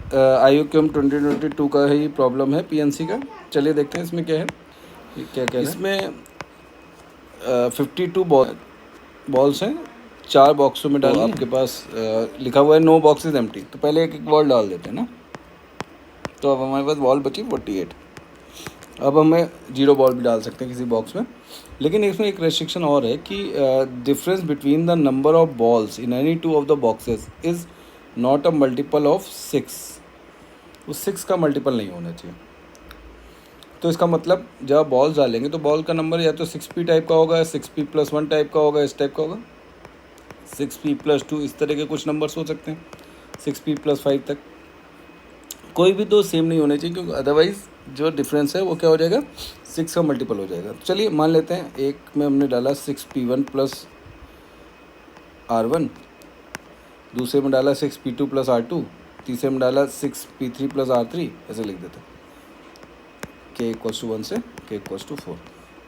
IUQM 2022 का ही problem है, PNC का। चलिए देखते हैं इसमें क्या है, ये क्या कह रहे हैं। इसमें 52 बॉल्स हैं, 4 बॉक्सों में डालिए। आपके पास लिखा हुआ है नो बॉक्स इज एम्प्टी, तो पहले एक एक बॉल डाल देते हैं ना। तो अब हमारे पास बॉल बची 48। अब हमें 0 बॉल भी डाल सकते हैं किसी बॉक्स में, लेकिन इसमें एक रेस्ट्रिक्शन और है कि difference between the number of balls in any 2 of the boxes is not a multiple of 6। उस 6 का मल्टीपल नहीं होना चाहिए। तो इसका मतलब जब आप बॉल्स डालेंगे तो बॉल का नंबर या तो 6p टाइप का होगा, 6p+1 टाइप का होगा, इस टाइप का होगा, 6p+2, इस तरह के कुछ नंबर्स हो सकते हैं, 6p+5 तक। कोई भी दो सेम नहीं होने चाहिए, क्योंकि अदरवाइज़ जो डिफरेंस है वो क्या हो जाएगा, 6 का मल्टीपल हो जाएगा। चलिए मान लेते हैं एक में हमने डाला 6p1+r1, दूसरे में डाला 6p2+r2, तीसरे में डाला 6p3+r3, ऐसे लिख देते हैं k=1 से k=4।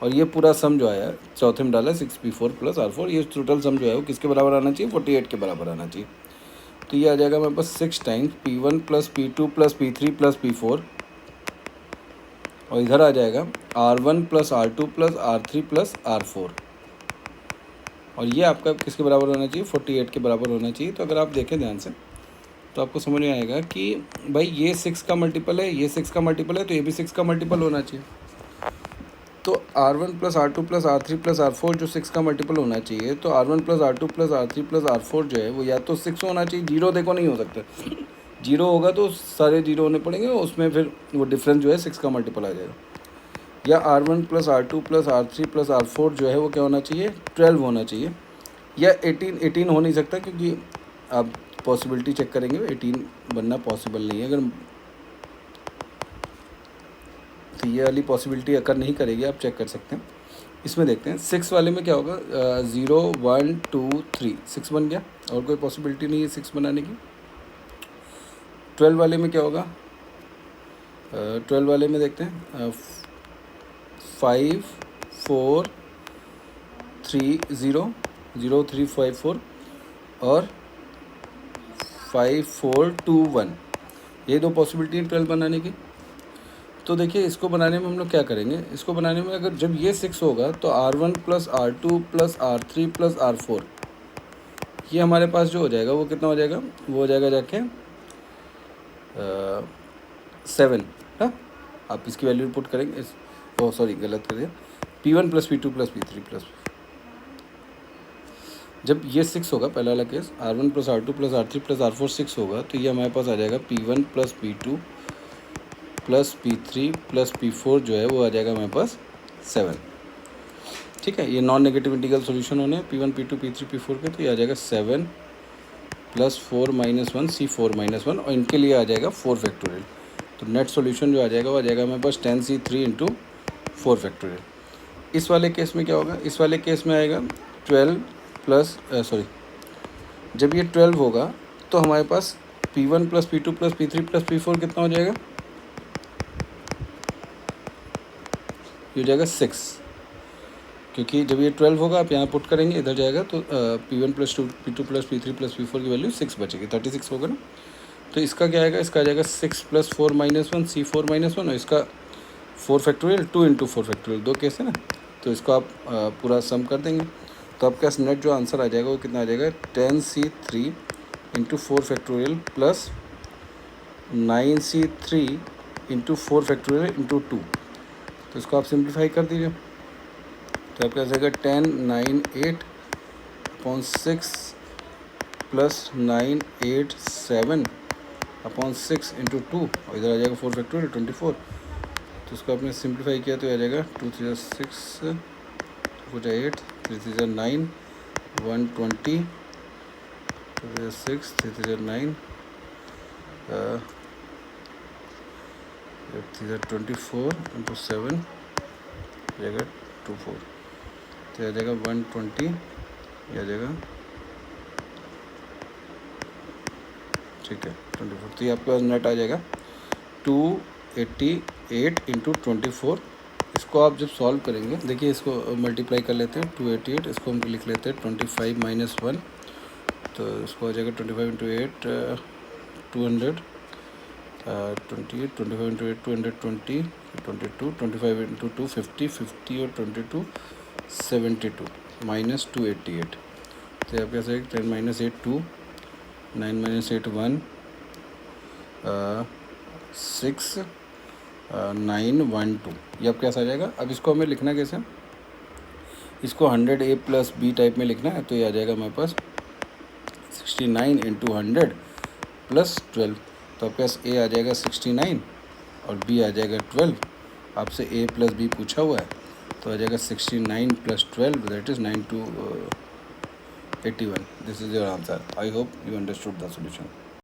और ये पूरा सम जो आया, चौथे में डाला 6p4+r4, ये टोटल सम जो है वो किसके बराबर आना चाहिए, 48 के बराबर आना चाहिए। तो ये आ जाएगा मेरे पास 6 टाइम्स p1+p2+p3+p4, और इधर आ जाएगा r1+r2+r3+r4, और ये आपका किसके बराबर होना चाहिए, 48 के बराबर होना चाहिए। तो अगर आप देखें ध्यान से तो आपको समझ में आएगा कि भाई ये 6 का मल्टीपल है, ये 6 का मल्टीपल है, तो ये भी 6 का मल्टीपल होना चाहिए। तो r1+r2+r3+r4 जो 6 का मल्टीपल होना चाहिए, तो r1+r2+r3+r4 जो है वो या तो 6 होना चाहिए, 0 देखो नहीं हो सकता। 0 होगा तो सारे 0 होने पड़ेंगे, उसमें फिर वो डिफरेंस जो है 6 का मल्टीपल आ जाएगा। या r1+r2+r3+r4 जो है वो क्या होना चाहिए, 12 होना चाहिए, या 18 हो नहीं सकता, क्योंकि आप पॉसिबिलिटी चेक करेंगे 18 बनना पॉसिबल नहीं है। अगर तो ये वाली पॉसिबिलिटी अगर नहीं करेगी, आप चेक कर सकते हैं। इसमें देखते हैं 6 वाले में क्या होगा, 0 1 2 3, 6 बन गया, और कोई पॉसिबिलिटी नहीं है 6 बनाने की। 12 वाले में क्या होगा, 12 वाले में देखते हैं 5 4 3 0 0 3 5 4 और 5 4 2 1, ये दो पॉसिबिलिटी है 12 बनाने की। तो देखिए इसको बनाने में हम लोग क्या करेंगे, इसको बनाने में अगर जब ये 6 होगा तो r1+r2+r3+r4 ये हमारे पास जो हो जाएगा वो कितना हो जाएगा, वो हो जाएगा जाके 7। हाँ, आप इसकी वैल्यू पुट करेंगे, ओ सॉरी गलत कर दिया, p1+p2+p3+, जब ये 6 होगा, पहला वाला केस r1+r2+r3+r4 6 होगा, तो ये हमारे पास आ जाएगा p1+p2+p3+p4 जो है वो आ जाएगा हमारे पास 7। ठीक है, ये नॉन नेगेटिव इंटीग्रल सॉल्यूशन होने p1 p2 p3 p4 के, तो ये आ जाएगा 7 + 4 - 1 c4 - 1, और इनके लिए आ जाएगा 4 फैक्टोरियल। तो नेट सॉल्यूशन जो आ जाएगा वो आ जाएगा हमारे पास 10c3 × 4 फैक्टोरियल। इस वाले केस में क्या होगा, इस वाले केस में आएगा 12 प्लस जब ये 12 होगा तो हमारे पास p1+p2+p3+p4 कितना हो जाएगा, ये हो जाएगा 6, क्योंकि जब ये 12 होगा आप यहाँ पुट करेंगे, इधर जाएगा तो p1+p2+p3+p4 की वैल्यू 6 बचेगी, 36 होगा ना। तो इसका क्या आएगा, इसका आ जाएगा 6 + 4 - 1 c4 - 1, और इसका 4 फैक्टोरियल 2 × 4 फैक्टोरियल, दो केस है ना। तो इसको आप पूरा सम कर देंगे, तो आपका नेट जो आंसर आ जाएगा वो कितना आ जाएगा, 10c3 × 4 factorial plus 9c3 × 4 factorial × 2। तो इसको आप सिंप्लीफाई कर दीजिए, तो आपका आ जाएगा 10 9 8/6 प्लस 9 8 7/6 × 2, और इधर आ जाएगा 4 फैक्टोरियल 24। तो इसको आपने सिंप्लीफाई किया तो आ जाएगा 2 3 6 4 8 3 3 9 120 2 6 3 3 9 24 × 7 आ जाएगा 24, तो आ जाएगा 120, ये आ जाएगा, ठीक है 24। तो ये आपके पास नेट आ जाएगा 288 × 24। इसको आप जब सॉल्व करेंगे, देखिए इसको मल्टीप्लाई कर लेते हैं, 288, इसको हम लिख लेते हैं 25 - 1, तो इसको आ जाएगा 25 × 8 200, 28, 25 इंटू 8 220, 22, 25 इंटू 2 50, 50 और 22 72 माइनस 288। तो आप कैसे 10 माइनस 8 2, 9 माइनस 8 1, 6 9 1 2। ये अब कैसा आ जाएगा? अब इसको हमें लिखना कैसे? इसको 100 A प्लस B टाइप में लिखना है, तो ये आ जाएगा हमारे पास 69 इंटू 100 प्लस 12। तो आपके पास A आ जाएगा 69 और B आ जाएगा 12। आपसे A प्लस B पूछा हुआ है, तो आ जाएगा 69 plus 12, that is 9 to 81। This is your answer. I hope you understood the solution.